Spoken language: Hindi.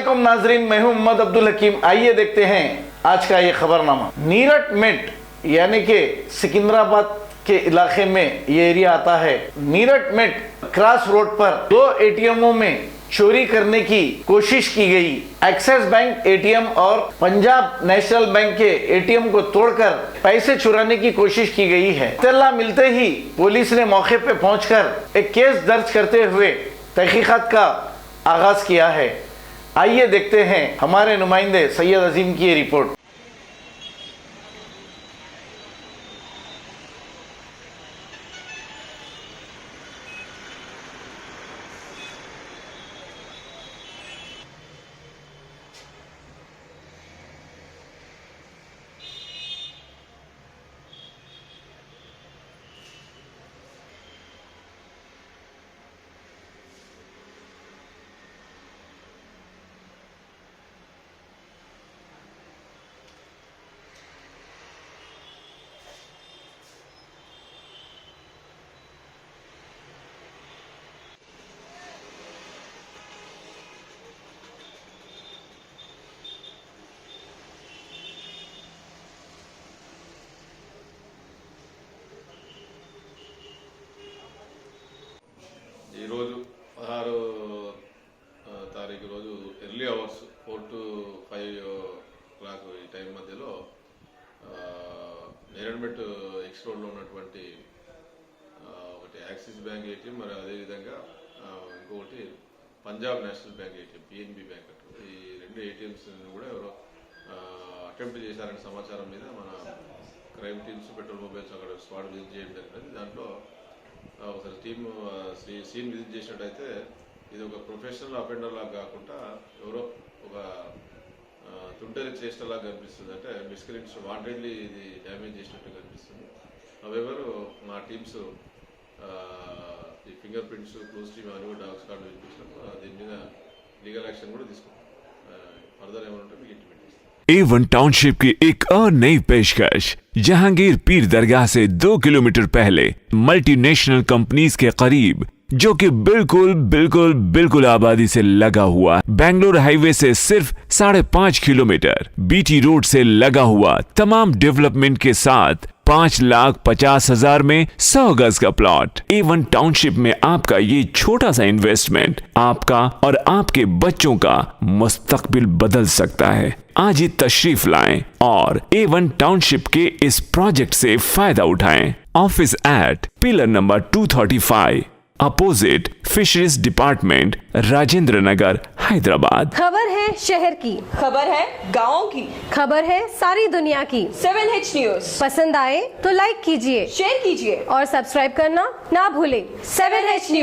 अस्सलामुअलैकुम नाजरीन, मैं हूं मोहम्मद अब्दुल हकीम। आइए देखते हैं आज का ये खबरनामा। नीरट मेट यानी कि सिकंदराबाद के इलाके में ये एरिया आता है। नीरट मेट क्रॉस रोड पर 2 एटीएमों में चोरी करने की कोशिश की गई। एक्सिस बैंक एटीएम और पंजाब नेशनल बैंक के एटीएम को तोड़कर पैसे चुराने की कोशिश की गई है। इत्तला मिलते ही पुलिस ने मौके पर पहुंचकर एक केस दर्ज करते हुए तहकीकात का आगाज किया है। आइए देखते हैं हमारे नुमाइंदे सैयद अजीम की ये रिपोर्ट। ఈరోజు 16 తారీఖు రోజు ఎర్లీ అవర్స్ 4 to 5 o'clock ఈ టైం మధ్యలో నేరడ్మెట్ ఎక్స్ రోడ్లో ఉన్నటువంటి ఒకటి యాక్సిస్ బ్యాంక్ ఏటీఎం, మరి అదేవిధంగా ఇంకొకటి Punjab national bank ATM, PNB bank అటు ఈ 2 ఏటీఎంస్ కూడా ఎవరో అటెంప్ట్ చేశారనే సమాచారం మీద మన క్రైమ్ టీమ్స్, పెట్రోల్ మొబైల్స్ అక్కడ స్పాట్ విజిట్ చేయడం జరిగినది. దాంట్లో ఒకసారి టీమ్ సీన్ విజిట్ చేసినట్టయితే ఇది ఒక ప్రొఫెషనల్ అఫెండర్ లాగా కాకుండా ఎవరో ఒక తుంటరి చేష్టలాగా కనిపిస్తుంది. అంటే మిస్క్రీన్స్ వాంటెడ్లీ ఇది డ్యామేజ్ చేసినట్టు కనిపిస్తుంది. అవెవరు మా టీమ్స్ ఈ ఫింగర్ ప్రింట్స్, క్లోజ్ టీమ్ అని కూడా డాగ్ స్క్వాడ్ వినిపించినప్పుడు దీని మీద లీగల్ యాక్షన్ కూడా తీసుకుంటాం. ఫర్దర్ ఏమైనా ఉంటే మీకు ఇంటిమేట్ చేస్తాం. A1 टाउनशिप की एक और नई पेशकश। जहांगीर पीर दरगाह से 2 किलोमीटर पहले मल्टीनेशनल कंपनीज के करीब, जो कि बिल्कुल आबादी से लगा हुआ, बेंगलोर हाईवे से सिर्फ 5.5 किलोमीटर, बीटी रोड से लगा हुआ, तमाम डेवलपमेंट के साथ 5,50,000 में 100 गज का प्लॉट। A1 टाउनशिप में आपका ये छोटा सा इन्वेस्टमेंट आपका और आपके बच्चों का मुस्तकबिल बदल सकता है। आज ही तशरीफ लाएं और A1 टाउनशिप के इस प्रोजेक्ट से फायदा उठाएं। Office at pillar number 235, opposite fisheries department, Rajendra Nagar, Hyderabad. खबर है शहर की, खबर है गाँव की, खबर है सारी दुनिया की। 7H न्यूज पसंद आए तो लाइक कीजिए, शेयर कीजिए और सब्सक्राइब करना ना भूलें। 7H news.